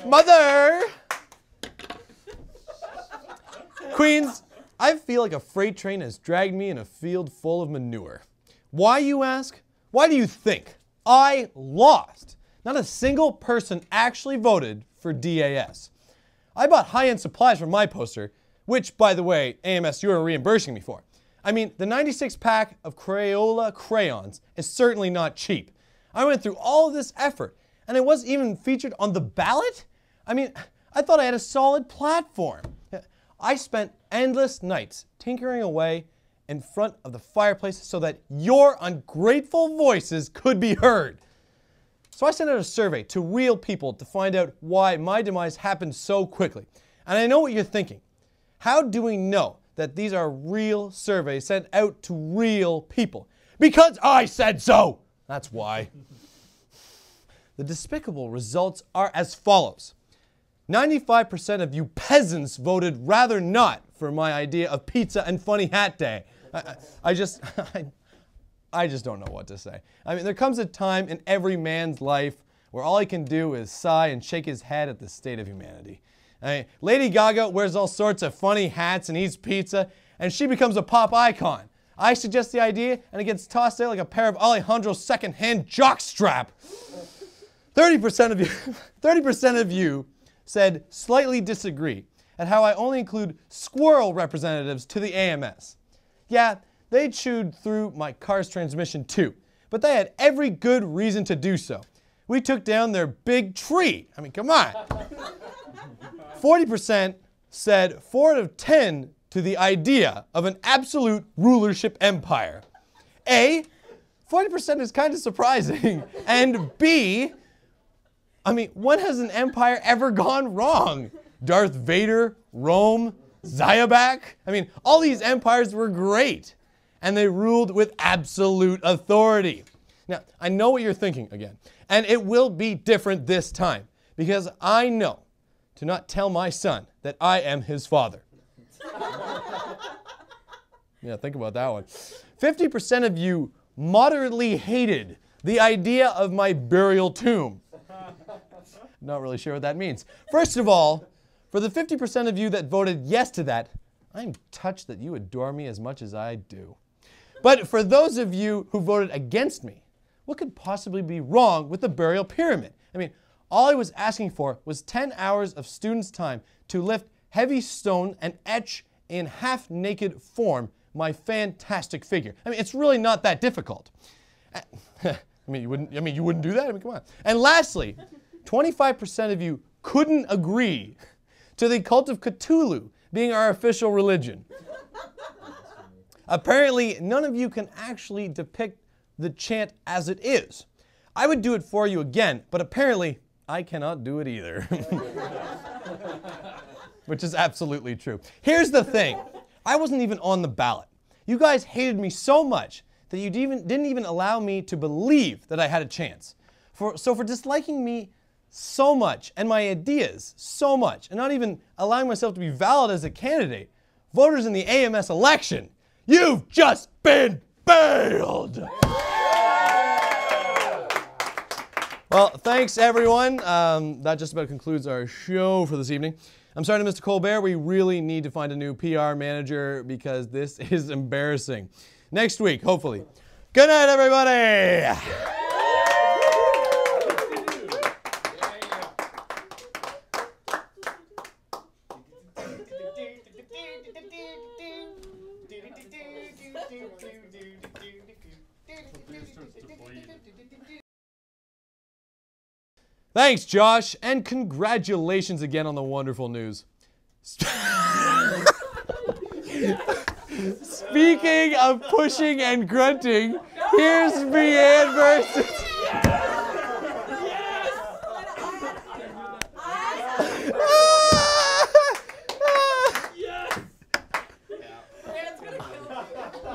Mother! Queens, I feel like a freight train has dragged me in a field full of manure. Why, you ask? Why do you think? I lost. Not a single person actually voted for DAS. I bought high-end supplies for my poster, which, by the way, AMS, you are reimbursing me for. I mean, the 96-pack of Crayola crayons is certainly not cheap. I went through all of this effort, and it wasn't even featured on the ballot? I mean, I thought I had a solid platform. I spent endless nights tinkering away in front of the fireplace so that your ungrateful voices could be heard. So I sent out a survey to real people to find out why my demise happened so quickly. And I know what you're thinking. How do we know that these are real surveys sent out to real people? Because I said so! That's why. The despicable results are as follows. 95% of you peasants voted rather not for my idea of pizza and funny hat day. I just don't know what to say. I mean, there comes a time in every man's life where all he can do is sigh and shake his head at the state of humanity. I mean, Lady Gaga wears all sorts of funny hats and eats pizza, and she becomes a pop icon. I suggest the idea, and it gets tossed out like a pair of Alejandro's second-hand jockstrap. 30% of you said slightly disagree at how I only include squirrel representatives to the AMS. Yeah, they chewed through my car's transmission too, but they had every good reason to do so. We took down their big tree. I mean, come on. 40% said 4 out of 10 to the idea of an absolute rulership empire. A, 40% is kind of surprising. And B, I mean, when has an empire ever gone wrong? Darth Vader, Rome, Zayabak? I mean, all these empires were great, and they ruled with absolute authority. Now, I know what you're thinking again, and it will be different this time, because I know to not tell my son that I am his father. Yeah, think about that one. 50% of you moderately hated the idea of my burial tomb. Not really sure what that means. First of all, for the 50% of you that voted yes to that, I'm touched that you adore me as much as I do. But for those of you who voted against me, what could possibly be wrong with the burial pyramid? I mean, all I was asking for was 10 hours of students' time to lift heavy stone and etch in half-naked form my fantastic figure. I mean, it's really not that difficult. you wouldn't do that? I mean, come on. And lastly, 25% of you couldn't agree to the cult of Cthulhu being our official religion. Apparently, none of you can actually depict the chant as it is. I would do it for you again, but apparently, I cannot do it either. Which is absolutely true. Here's the thing. I wasn't even on the ballot. You guys hated me so much that you didn't even allow me to believe that I had a chance. So for disliking me so much and my ideas so much and not even allowing myself to be valid as a candidate, voters in the AMS election, you've just been bailed! Well, thanks everyone. That just about concludes our show for this evening. I'm sorry to Mr. Colbert, we really need to find a new PR manager because this is embarrassing. Next week, hopefully. Good night, everybody! Thanks, Josh, and congratulations again on the wonderful news. Speaking of pushing and grunting, here's Brianne versus...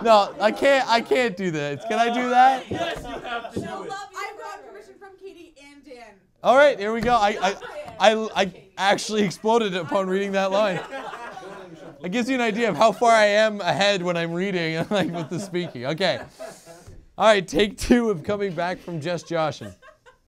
No, I can't do that. Can I do that? Yes, you have to do it. I've got permission from Katie and Dan. All right, here we go. I actually exploded upon reading that line. It gives you an idea of how far I am ahead when I'm reading, like with the speaking. Okay. All right, take 2 of coming back from just Joshin'.